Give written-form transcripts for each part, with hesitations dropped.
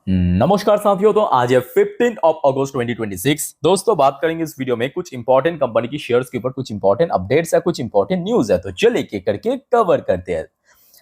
नमस्कार साथियों। तो आज है 15 अगस्त 2026। दोस्तों बात करेंगे इस वीडियो में कुछ इंपॉर्टेंट कंपनी की शेयर्स के ऊपर, कुछ इंपॉर्टेंट अपडेट्स है, कुछ इंपॉर्टेंट न्यूज है। तो चलिए एक एक करके कवर करते हैं।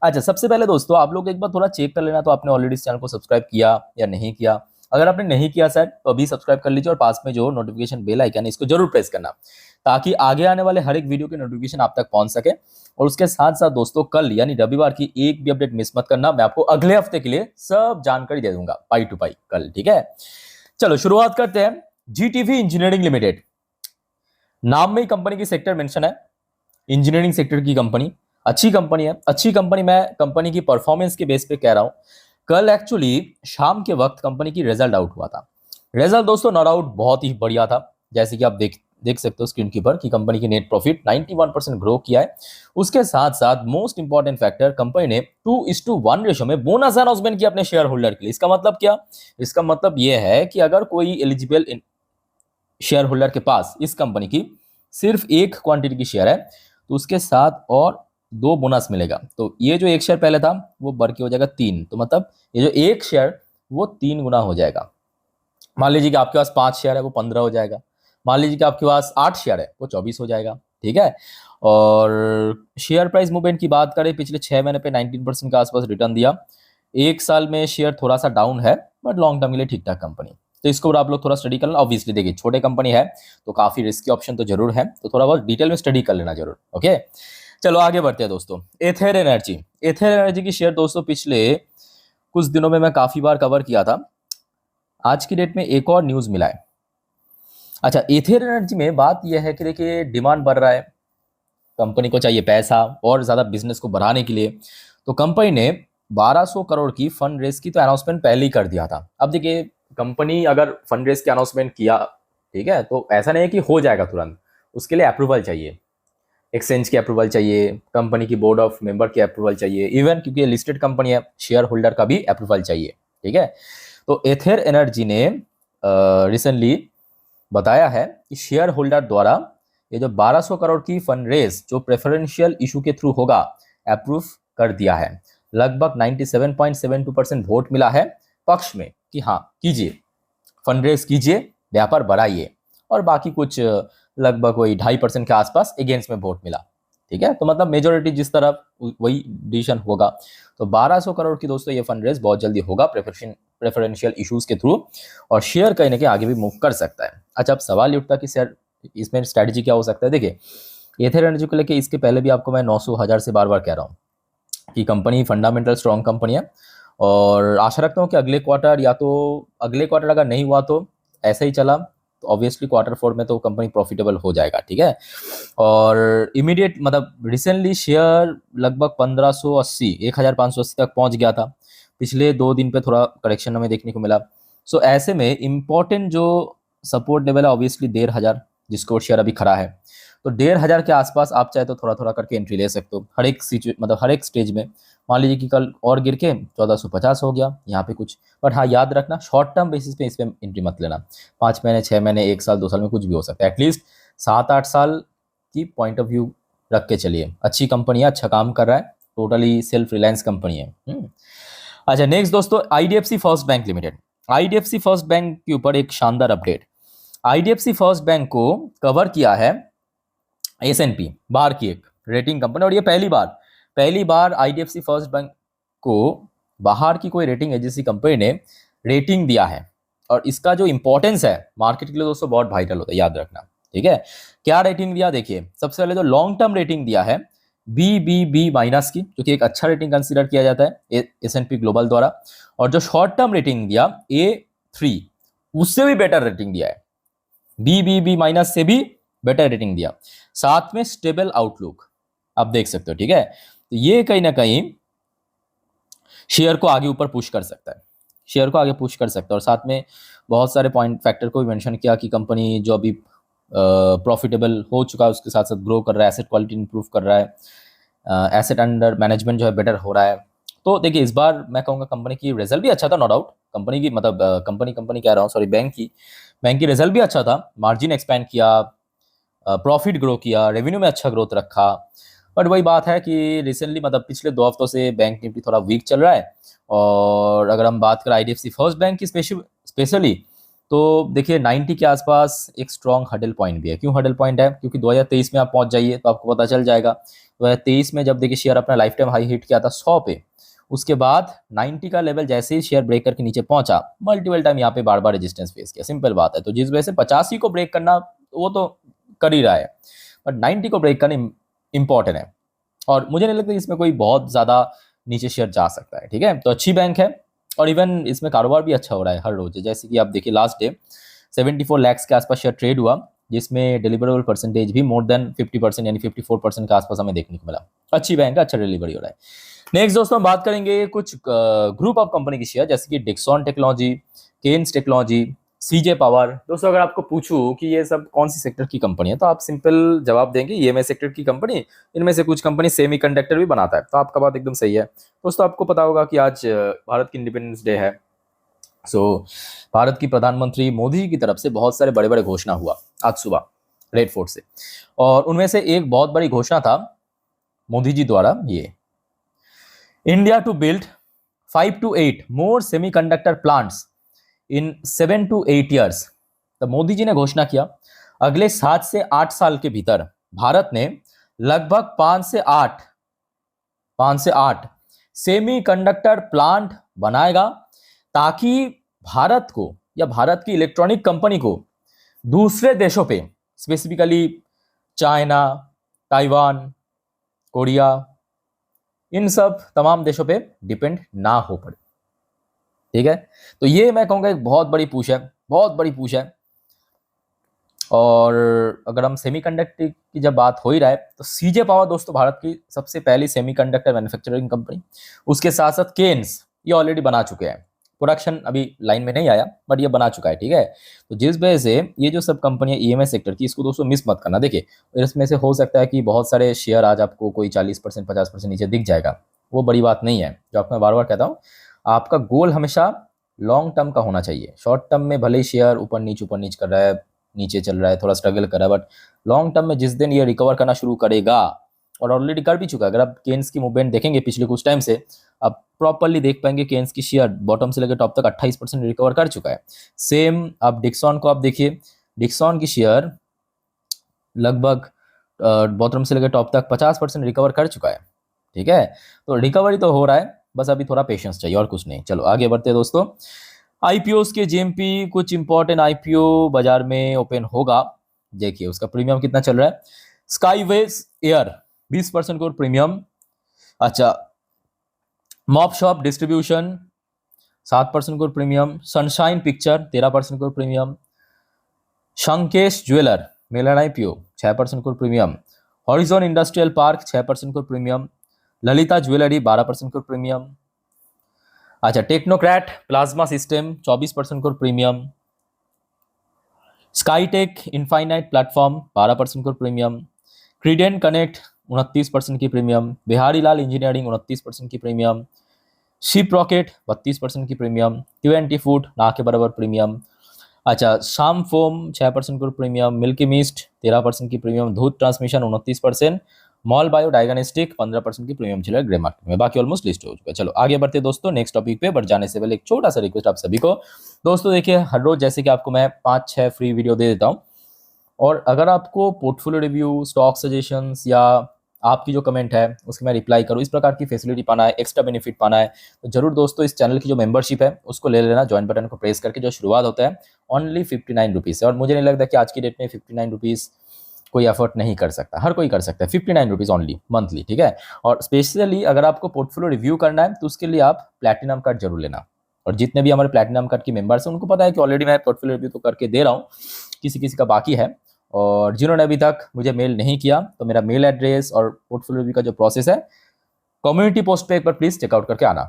अच्छा, सबसे पहले दोस्तों आप लोग एक बार थोड़ा चेक कर लेना, तो आपने ऑलरेडी इस चैनल को सब्सक्राइब किया या नहीं किया। अगर आपने नहीं किया शायद, तो अभी सब्सक्राइब कर लीजिए और पास में जो नोटिफिकेशन बेल आइकन है इसको जरूर प्रेस करना, ताकि आगे आने वाले हर एक वीडियो की नोटिफिकेशन आप तक पहुंच सके। और उसके साथ साथ दोस्तों कल यानी रविवार की एक भी अपडेट मिस मत करना। मैं आपको अगले हफ्ते के लिए सब जानकारी दे दूंगा पाई टू पाई कल, ठीक है। चलो शुरुआत करते हैं। जीटीवी इंजीनियरिंग लिमिटेड, नाम में ही कंपनी की सेक्टर मेंशन है, इंजीनियरिंग सेक्टर की कंपनी। अच्छी कंपनी है, अच्छी कंपनी। मैं कंपनी की परफॉर्मेंस के बेस पे कह रहा हूं। कल एक्चुअली शाम के वक्त कंपनी की रिजल्ट आउट हुआ था। रिजल्ट दोस्तों नो डाउट बहुत ही बढ़िया था। जैसे कि आप देख सकते हो स्क्रीन के ऊपर कि कंपनी की नेट प्रॉफिट 91% ग्रो किया है। उसके साथ साथ मोस्ट इंपॉर्टेंट फैक्टर, कंपनी ने 2:1 रेशो में बोनस अनाउंसमेंट किया अपने शेयर होल्डर के लिए। इसका मतलब क्या? इसका मतलब यह है कि अगर कोई एलिजिबल शेयर होल्डर के पास इस कंपनी की सिर्फ एक क्वांटिटी की शेयर है, तो उसके साथ और 2 बोनस मिलेगा। तो ये जो एक शेयर पहले था वो बढ़ के हो जाएगा 3। तो मतलब ये जो एक शेयर वो 3 गुना हो जाएगा। मान लीजिए कि आपके पास 5 शेयर है, वो 15 हो जाएगा। मान लीजिए कि आपके पास 8 शेयर है, वो 24 हो जाएगा, ठीक है। और शेयर प्राइस मूवमेंट की बात करें, पिछले 6 महीने पे 19% के आसपास रिटर्न दिया। एक साल में शेयर थोड़ा सा डाउन है, बट लॉन्ग टर्म के लिए ठीक ठाक कंपनी। तो इसको आप लोग थोड़ा स्टडी कर लेना। ऑब्वियसली देखिए छोटे कंपनी है तो काफी रिस्की ऑप्शन तो जरूर है, तो थोड़ा बहुत डिटेल में स्टडी कर लेना जरूर, ओके। चलो आगे बढ़ते हैं दोस्तों। एथर एनर्जी, एथर एनर्जी की शेयर दोस्तों पिछले कुछ दिनों में मैं काफी बार कवर किया था। आज की डेट में एक और न्यूज मिला है। अच्छा, एथर एनर्जी में बात यह है कि देखिए डिमांड बढ़ रहा है, कंपनी को चाहिए पैसा और ज्यादा बिजनेस को बढ़ाने के लिए। तो कंपनी ने 1200 करोड़ की फंड रेस की तो अनाउंसमेंट पहले ही कर दिया था। अब देखिए कंपनी अगर फंड रेस की अनाउंसमेंट किया, ठीक है, तो ऐसा नहीं है कि हो जाएगा तुरंत। उसके लिए अप्रूवल चाहिए, एक्सचेंज की अप्रूवल चाहिए, कंपनी की बोर्ड ऑफ मेंबर की अप्रूवल चाहिए, इवन क्योंकि ये लिस्टेड कंपनी है शेयर होल्डर का भी अप्रूवल चाहिए, ठीक है। तो एथर एनर्जी ने रिसेंटली बताया है कि शेयर होल्डर द्वारा ये जो 1200 करोड़ की फंड रेज जो प्रेफरेंशियल इशू के थ्रू होगा, अप्रूव कर दिया है। लगभग 97.72% वोट मिला है पक्ष में कि हाँ कीजिए, फंड रेज कीजिए, व्यापार बढ़ाइए। और बाकी कुछ लगभग वही 2.5% के आसपास अगेंस्ट में वोट मिला, ठीक है। तो मतलब मेजोरिटी जिस तरफ वही डिसीजन होगा। तो 1200 करोड़ की दोस्तों ये फंड रेज बहुत जल्दी होगा प्रेफरेंशियल इश्यूज के थ्रू, और शेयर कहीं ना कहीं आगे भी मूव कर सकता है। अच्छा, अब सवाल ये उठता है कि शेयर इसमें स्ट्रैटेजी क्या हो सकता है। देखिए एथर एनर्जी को लेकर इसके पहले भी आपको मैं 900 हजार से बार बार कह रहा हूँ कि कंपनी फंडामेंटल स्ट्रॉन्ग कंपनी है। और आशा रखता हूँ कि अगले क्वार्टर, या तो अगले क्वार्टर अगर नहीं हुआ तो ऐसा ही चला तो ऑब्वियसली Q4 में तो कंपनी प्रॉफिटेबल हो जाएगा, ठीक है। और इमीडिएट मतलब रिसेंटली शेयर लगभग 1580 1580 तक पहुंच गया था। पिछले 2 दिन पे थोड़ा करेक्शन हमें देखने को मिला। सो ऐसे में इंपॉर्टेंट जो सपोर्ट लेवल है ऑब्वियसली 1500, जिसको शेयर अभी खड़ा है। तो 1500 के आसपास आप चाहे तो थोड़ा थोड़ा करके एंट्री ले सकते हो हर एक मतलब हर एक स्टेज में। मान लीजिए कि कल और गिर के 1450 हो गया यहाँ पे कुछ, बट हाँ याद रखना शॉर्ट टर्म बेसिस पे इस पे एंट्री मत लेना। 5 महीने, 6 महीने, 1 साल, 2 साल में कुछ भी हो सकता है। एटलीस्ट 7-8 साल की पॉइंट ऑफ व्यू रख के चलिए। अच्छी कंपनी है, अच्छा काम कर रहा है, टोटली सेल्फ रिलायंस कंपनी है। अच्छा नेक्स्ट दोस्तों, IDFC first bank limited. IDFC first bank के ऊपर एक शानदार अपडेट। आईडीएफसी फर्स्ट बैंक को कवर किया है एसएनपी, बाहर की एक रेटिंग कंपनी। और ये पहली बार आईडीएफसी फर्स्ट बैंक को बाहर की कोई रेटिंग एजेंसी कंपनी ने रेटिंग दिया है। और इसका जो इंपॉर्टेंस है मार्केट के लिए दोस्तों बहुत वाइटल होता है, याद रखना, ठीक है। क्या रेटिंग दिया देखिए, सबसे पहले जो लॉन्ग टर्म रेटिंग दिया है BBB माइनस की, जो कि एक अच्छा रेटिंग कंसीडर किया जाता है एसएनपी ग्लोबल द्वारा। और जो शॉर्ट टर्म रेटिंग दिया A3, उससे भी बेटर रेटिंग दिया है, BBB माइनस से भी बेटर रेटिंग दिया। साथ में स्टेबल आउटलुक आप देख सकते हो, ठीक है। तो ये कहीं ना कहीं शेयर को आगे ऊपर पुश कर सकता है, शेयर को आगे पुश कर सकता है। और साथ में बहुत सारे पॉइंट फैक्टर को भी मेंशन किया कि कंपनी जो अभी प्रॉफिटेबल हो चुका है उसके साथ साथ ग्रो कर रहा है, एसेट क्वालिटी इंप्रूव कर रहा है, एसेट अंडर मैनेजमेंट जो है बेटर हो रहा है। तो देखिए इस बार मैं कहूँगा कंपनी की रिजल्ट भी अच्छा था, नो डाउट। कंपनी की मतलब कंपनी कह रहा हूँ, सॉरी, बैंक की रिजल्ट भी अच्छा था। मार्जिन एक्सपैंड किया, प्रॉफिट ग्रो किया, रेवेन्यू में अच्छा ग्रोथ रखा। बट वही बात है कि रिसेंटली मतलब पिछले 2 हफ्तों से बैंक निफ्टी थोड़ा वीक चल रहा है। और अगर हम बात करें आईडीएफसी फर्स्ट बैंक की स्पेशली, तो देखिए 90 के आसपास एक स्ट्रॉन्ग हडल पॉइंट भी है। क्यों हडल पॉइंट है? क्योंकि 2023 में आप पहुंच जाइए तो आपको पता चल जाएगा। 2023 में जब देखिए शेयर अपना लाइफ टाइम हाई हिट किया था 100 पे, उसके बाद 90 का लेवल जैसे ही शेयर ब्रेक करके नीचे पहुंचा, मल्टीपल टाइम यहाँ पे बार बार रेजिस्टेंस फेस किया। सिंपल बात है। तो जिस वजह से 85 को ब्रेक करना वो तो कर ही रहा है, बट 90 को ब्रेक करना इंपॉर्टेंट है। और मुझे नहीं लगता इसमें कोई बहुत ज्यादा नीचे शेयर जा सकता है। ठीक है, तो अच्छी बैंक है और इवन इसमें कारोबार भी अच्छा हो रहा है हर रोज। जैसे कि आप देखिए लास्ट डे 74 लाख के आसपास शेयर ट्रेड हुआ, जिसमें डिलीवरेबल परसेंटेज भी मोर देन 50% यानी 54% के आसपास हमें देखने को मिला। अच्छी बैंक है, अच्छा डिलीवरी हो रहा है। नेक्स्ट दोस्तों हम बात करेंगे कुछ ग्रुप ऑफ कंपनी की शेयर, जैसे कि डिक्सॉन टेक्नोलॉजी, केन्स टेक्नोलॉजी, सीजे पावर। दोस्तों अगर आपको पूछूं कि ये सब कौन सी सेक्टर की कंपनी है, तो आप सिंपल जवाब देंगे ईएमएस सेक्टर की कंपनी। इनमें से कुछ कंपनी सेमीकंडक्टर भी बनाता है, तो आपका बात एकदम सही है। दोस्तों आपको पता होगा कि आज भारत की इंडिपेंडेंस डे है। सो भारत की प्रधानमंत्री मोदी जी की तरफ से बहुत सारे बड़े बड़े घोषणा हुआ आज सुबह रेड फोर्ट से, और उनमें से एक बहुत बड़ी घोषणा था मोदी जी द्वारा ये, India to build 5 to 8 more semiconductor plants in 7 to 8 years. तो मोदी जी ने घोषणा किया अगले 7 से 8 साल के भीतर भारत ने लगभग 5 से 8 सेमीकंडक्टर प्लांट बनाएगा, ताकि भारत को या भारत की इलेक्ट्रॉनिक कंपनी को दूसरे देशों पे, स्पेसिफिकली चाइना, ताइवान, कोरिया, इन सब तमाम देशों पे डिपेंड ना हो पड़े। ठीक है, तो ये मैं कहूँगा एक बहुत बड़ी पुश है, बहुत बड़ी पुश है। और अगर हम सेमीकंडक्टर की जब बात हो ही रहा है, तो सीजे पावर दोस्तों भारत की सबसे पहली सेमीकंडक्टर मैन्युफैक्चरिंग कंपनी, उसके साथ साथ केन्स ये ऑलरेडी बना चुके हैं। प्रोडक्शन अभी लाइन में नहीं आया, बट ये बना चुका है। ठीक है, तो जिस वजह से ये जो सब कंपनियां ईएमएस सेक्टर की, इसको दोस्तों मिस मत करना। देखिए इसमें से हो सकता है कि बहुत सारे शेयर आज आपको कोई 40% 50% नीचे दिख जाएगा, वो बड़ी बात नहीं है। जो आपको मैं बार बार कहता हूँ, आपका गोल हमेशा लॉन्ग टर्म का होना चाहिए। शॉर्ट टर्म में भले ही शेयर ऊपर नीच कर रहा है, नीचे चल रहा है, थोड़ा स्ट्रगल कर रहा है, बट लॉन्ग टर्म में जिस दिन ये रिकवर करना शुरू करेगा, और ऑलरेडी कर भी चुका है। अगर आप केन्स की मूवमेंट देखेंगे पिछले कुछ टाइम से, आप प्रॉपरली देख पाएंगे केन्स की शेयर बॉटम से लेकर टॉप तक 28% रिकवर कर चुका है। सेम आप डिक्सॉन को आप देखिए, डिक्सॉन की शेयर लगभग बॉटम से लेकर टॉप तक 50% रिकवर कर चुका है। ठीक है, तो रिकवरी तो हो रहा है, बस अभी थोड़ा पेशेंस चाहिए और कुछ नहीं। चलो आगे बढ़ते हैं दोस्तों। आईपीओस के जेएमपी, कुछ इंपॉर्टेंट आईपीओ बाजार में ओपन होगा। देखिए उसका प्रीमियम कितना चल रहा है। स्काईवेज एयर 20% को प्रीमियम। अच्छा, मॉप शॉप डिस्ट्रीब्यूशन 7% को प्रीमियम। सनशाइन पिक्चर 13% को प्रीमियम। शंकेश ज्वेलर मेलन आईपीओ 6% को प्रीमियम। हॉरिजॉन इंडस्ट्रियल पार्क 6% को प्रीमियम। ललिता ज्वेलरी 12% को प्रीमियम। अच्छा, टेक्नोक्रैट प्लाज्मा सिस्टम 24% को प्रीमियम। स्काईटेक इनफाइनाइट प्लेटफॉर्म 12% को प्रीमियम। क्रीडेंट कनेक्ट 29% की प्रीमियम। बिहारी लाल इंजीनियरिंग 29% की प्रीमियम। शिप रॉकेट 32% की प्रीमियम। Q&T फूड ना के बराबर प्रीमियम। अच्छा, शाम फोम 6% को प्रीमियम। मिल्की मिस्ट 13% की प्रीमियम। धूत ट्रांसमिशन 29%। मॉल बायो डायग्नोस्टिक 15% की प्रीमियम चल रहा है ग्रे मार्केट में। बाकी ऑलमोस्ट लिस्ट हो चुका है। चलो आगे बढ़ते दोस्तों नेक्स्ट टॉपिक पे। बट जाने से पहले एक छोटा सा रिक्वेस्ट आप सभी को। दोस्तों देखिए हर रोज जैसे कि आपको मैं 5-6 फ्री वीडियो दे देता हूँ, और अगर आपको पोर्टफोलियो रिव्यू, स्टॉक सजेशंस या आपकी जो कमेंट है उसके मैं रिप्लाई करूँ, इस प्रकार की फैसिलिटी पाना है, एक्स्ट्रा बेनिफिट पाना है, तो जरूर दोस्तों इस चैनल की जो मेंबरशिप है उसको ले लेना। ज्वाइन बटन को प्रेस करके जो शुरुआत होता है ओनली 59 रुपीज़ है। और मुझे नहीं लगता कि आज की डेट में 59 रुपीज़ कोई एफर्ट नहीं कर सकता, हर कोई कर सकता है। 59 रुपीज़ ओनली मंथली। ठीक है, और स्पेशली अगर आपको पोर्टफोलियो रिव्यू करना है तो उसके लिए आप प्लैटिनम कार्ड जरूर लेना। और जितने भी हमारे प्लैटिनम कार्ड के मेंबर्स हैं उनको पता है कि ऑलरेडी मैं पोर्टफोलियो रिव्यू तो करके दे रहा हूँ, किसी किसी का बाकी है। और जिन्होंने अभी तक मुझे मेल नहीं किया, तो मेरा मेल एड्रेस और पोर्टफोलियो रिव्यू का जो प्रोसेस है कम्युनिटी पोस्ट पे एक बार प्लीज चेकआउट करके आना।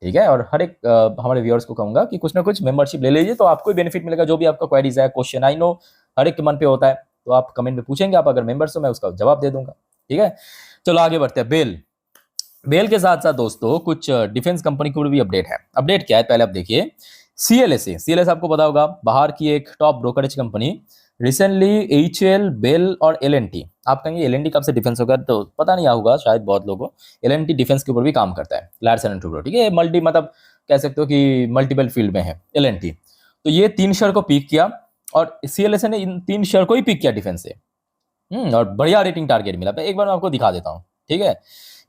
ठीक है, और हर एक हमारे व्यूअर्स को कहूंगा कि कुछ ना कुछ मेंबरशिप ले लीजिए, तो आपको बेनिफिट मिलेगा। जो भी आपका क्वेरीज है, क्वेश्चन, आई नो हर एक के मन पे होता है, तो आप कमेंट में पूछेंगे, आप अगर मेंबर्स हो मैं उसका जवाब दे दूंगा। ठीक है, चलो आगे बढ़ते हैं। बेल के साथ साथ दोस्तों कुछ डिफेंस कंपनी को भी अपडेट है। अपडेट क्या है पहले आप देखिए। सीएलएस आपको पता होगा बाहर की एक top brokerage company, recently HAL, BEL और एलएनटी, आप कहेंगे एलएनटी कब से डिफेंस होगा, तो पता नहीं होगा शायद बहुत लोगों को। एलएनटी डिफेंस के ऊपर भी काम करता है, लार्सन एंड टुब्रो, ठीक है, मल्टी मतलब कह सकते हो कि मल्टीपल फील्ड में है एलएनटी। तो ये 3 शेयर को पिक किया और सीएलएसए ने इन 3 शेयर को ही पिक किया डिफेंस से। और बढ़िया रेटिंग टारगेट मिला। एक बार मैं आपको दिखा देता हूँ, ठीक है।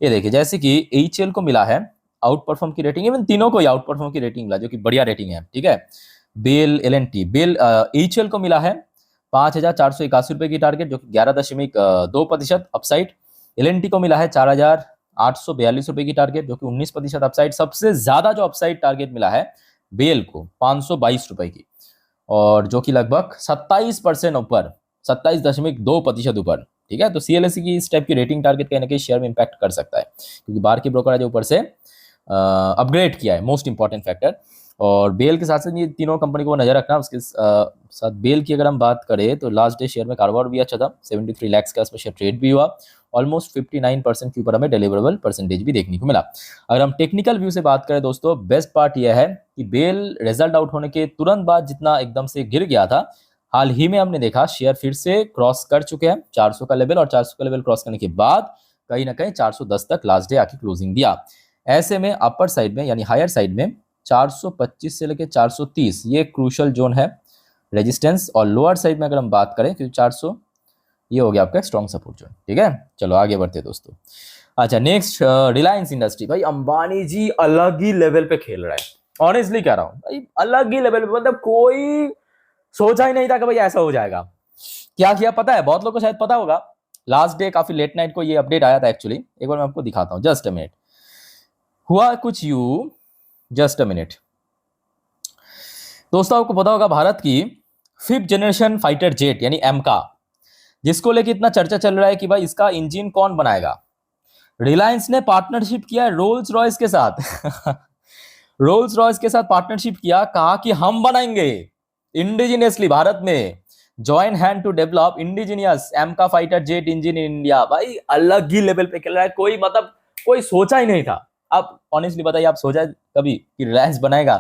ये देखिए, जैसे कि एचएल को मिला है आउट परफॉर्म की रेटिंग, इवन तीनों को ही आउट परफॉर्म की रेटिंग मिला, जो कि बढ़िया रेटिंग है, ठीक है। बेल, एलएनटी, बेल, एचएल को मिला है 5,481 रुपए की टारगेट, जो कि 11.2% अपसाइड। एलएनटी को मिला है 4,842 रुपए की टारगेट, जो कि 19% अपसाइड। सबसे ज्यादा जो अपसाइड टारगेट मिला है बेल को 522 रुपए की, और जो कि लगभग 27% ऊपर, 27.2% ऊपर, ठीक है। तो सीएलएसए की इस टाइप की रेटिंग टारगेट कहीं ना कहीं शेयर में इंपैक्ट कर सकता है, क्योंकि बाहर के ब्रोकर जो ऊपर से अपग्रेड किया है, मोस्ट इंपॉर्टेंट फैक्टर। और बेल के साथ साथ ये तीनों कंपनी को नजर रखना। उसके साथ बेल की अगर हम बात करें तो लास्ट डे शेयर में कारोबार भी अच्छा था, 73 लाख के आसपास शेयर ट्रेड भी हुआ, ऑलमोस्ट 59% के ऊपर हमें डिलीवरेबल परसेंटेज भी देखने को मिला। अगर हम टेक्निकल व्यू से बात करें दोस्तों, बेस्ट पार्ट यह है कि बेल रिजल्ट आउट होने के तुरंत बाद जितना एकदम से गिर गया था, हाल ही में हमने देखा शेयर फिर से क्रॉस कर चुके हैं 400 का लेवल, और 400 का लेवल क्रॉस करने के बाद कहीं ना कहीं 410 तक लास्ट डे आके क्लोजिंग दिया। ऐसे में अपर साइड में यानी हायर साइड में 425 से लेकर 430 ये क्रूशल जोन है रेजिस्टेंस, और लोअर साइड में अगर हम बात करें क्योंकि 400 ये हो गया आपका स्ट्रॉन्ग सपोर्ट जोन, ठीक है। चलो आगे बढ़ते हैं दोस्तों। अच्छा, नेक्स्ट रिलायंस इंडस्ट्री। भाई अंबानी जी अलग ही लेवल पे खेल रहा है, ऑनेस्टली कह रहा हूं भाई, अलग ही लेवल पे, मतलब कोई सोचा ही नहीं था कि भाई ऐसा हो जाएगा। क्या किया पता है, बहुत लोगों को शायद पता होगा, लास्ट डे काफी लेट नाइट को ये अपडेट आया था एक्चुअली, एक बार मैं आपको दिखाता हूं, जस्ट अ मिनट। हुआ कुछ यू, जस्ट अ मिनट दोस्तों, आपको पता होगा भारत की 5th जनरेशन फाइटर जेट यानी एमका, जिसको लेके इतना चर्चा चल रहा है कि भाई इसका इंजन कौन बनाएगा। रिलायंस ने पार्टनरशिप किया रोल्स रॉयस के साथ रोल्स रॉयस के साथ पार्टनरशिप किया, कहा कि हम बनाएंगे इंडिजिनियसली भारत में, join hand to develop indigenous AMCA fighter jet engine in India. भाई अलग ही लेवल पे खेल रहा है, कोई मतलब कोई सोचा ही नहीं था। आप ऑनेस्टली बताइए, आप सोचा कभी कि रिलायंस बनाएगा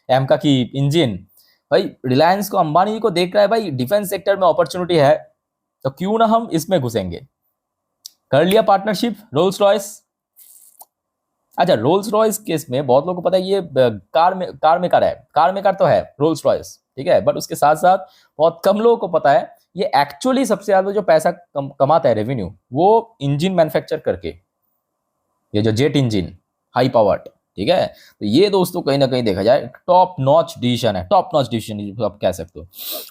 एमका की इंजन? भाई रिलायंस को, अंबानी को देख रहा है भाई डिफेंस सेक्टर में अपॉर्चुनिटी है, तो क्यों ना हम इसमें घुसेंगे। कर लिया पार्टनरशिप रोल्स रॉयस। अच्छा, रोल्स रॉयस केस में बहुत लोगों को पता है ये कार मेकर है, कार मेकर तो है रोल्स रॉयस, ठीक है, बट उसके साथ साथ बहुत कम लोगों को पता है ये एक्चुअली सबसे ज्यादा जो पैसा कमाता है रेवेन्यू, वो इंजन मैन्युफैक्चर करके, ये जो जेट इंजन हाई पावर्ड, ठीक है। तो ये दोस्तों कहीं ना कहीं देखा जाए टॉप नॉच डिसीजन है, टॉप नॉच डिसीजन आप कह सकते हो।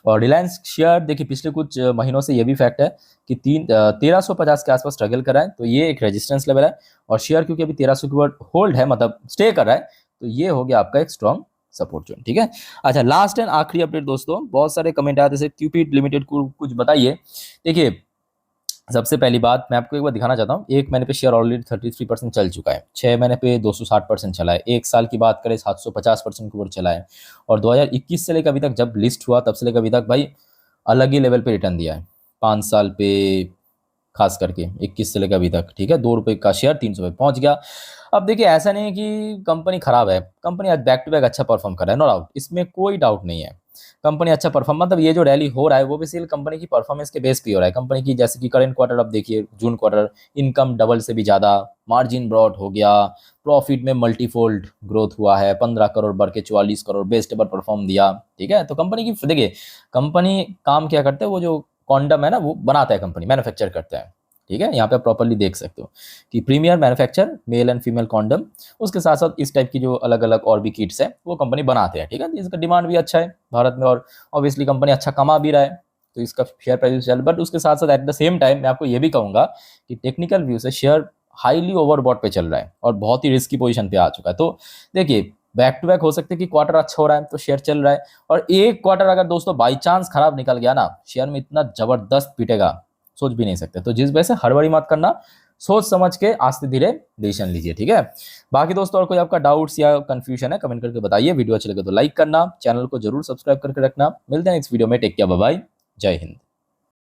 और रिलायंस शेयर देखिए पिछले कुछ महीनों से ये भी फैक्ट है कि 1350 के आसपास स्ट्रगल कर रहा है, तो ये एक रेजिस्टेंस लेवल है, और शेयर क्योंकि अभी 1300 के ऊपर होल्ड है, मतलब स्टे कर रहा है, तो ये हो गया आपका एक स्ट्रॉन्ग सपोर्ट जोन, ठीक है। अच्छा, लास्ट एंड आखिरी अपडेट दोस्तों, बहुत सारे कमेंट आते हैं क्यूपिड लिमिटेड को कुछ बताइए। देखिए, सबसे पहली बात मैं आपको एक बार दिखाना चाहता हूँ, 1 महीने पे शेयर ऑलरेडी 33% चल चुका है, 6 महीने पे 260% चला है, 1 साल की बात करें 750% के ऊपर चला है, और 2021 से लेकर अभी तक जब लिस्ट हुआ तब से लेकर अभी तक भाई अलग ही लेवल पे रिटर्न दिया है, 5 साल पे खास करके 21 से लेकर अभी तक, ठीक है। 2 रुपये का शेयर 300 पे पहुंच गया। अब देखिए, ऐसा नहीं है कि कंपनी खराब है, कंपनी आज बैक टू बैक अच्छा परफॉर्म कर रहा है, नो डाउट, इसमें कोई डाउट नहीं है, कंपनी अच्छा परफॉर्म, मतलब ये जो रैली हो रहा है वो बेसिकली कंपनी की परफॉर्मेंस के बेस पे हो रहा है। कंपनी की जैसे कि करंट क्वार्टर अब देखिए, जून क्वार्टर इनकम डबल से भी ज़्यादा, मार्जिन ब्रॉड हो गया, प्रॉफिट में मल्टीफोल्ड ग्रोथ हुआ है, 15 करोड़ बढ़ के 44 करोड़, बेस्ट एवर परफॉर्म दिया, ठीक है। तो कंपनी की देखिए, कंपनी काम क्या करते हैं, वो जो कॉन्डम है ना वो बनाता है, कंपनी मैन्युफैक्चर करता है, ठीक है। यहाँ पे प्रॉपर्ली देख सकते हो कि premier manufacture male and female condom, उसके साथ साथ इस टाइप की जो अलग अलग और भी किट्स है वो कंपनी बनाते हैं, ठीक है। इसका डिमांड भी अच्छा है भारत में, और ऑब्वियसली कंपनी अच्छा कमा भी रहा है, तो इसका शेयर प्राइस चल। बट उसके साथ साथ एट द सेम टाइम मैं आपको ये भी कहूँगा कि टेक्निकल व्यू से शेयर हाईली ओवरबॉट पे चल रहा है और बहुत ही रिस्की पोजीशन पे आ चुका है। तो देखिए, बैक टू बैक हो सकते हैं कि क्वार्टर अच्छा हो रहा है तो शेयर चल रहा है, और एक क्वार्टर अगर दोस्तों बाई चांस खराब निकल गया ना, शेयर में इतना जबरदस्त पीटेगा, सोच भी नहीं सकते। तो जिस वजह से हड़बड़ी मत करना, सोच समझ के आस्ते धीरे डिसीजन लीजिए, ठीक है। बाकी दोस्तों और कोई आपका डाउट्स या कंफ्यूजन है कमेंट करके बताइए, वीडियो अच्छे लगे तो लाइक करना, चैनल को जरूर सब्सक्राइब करके रखना। मिलते हैं नेक्स्ट वीडियो में, टेक केयर, बाय बाय, जय हिंद।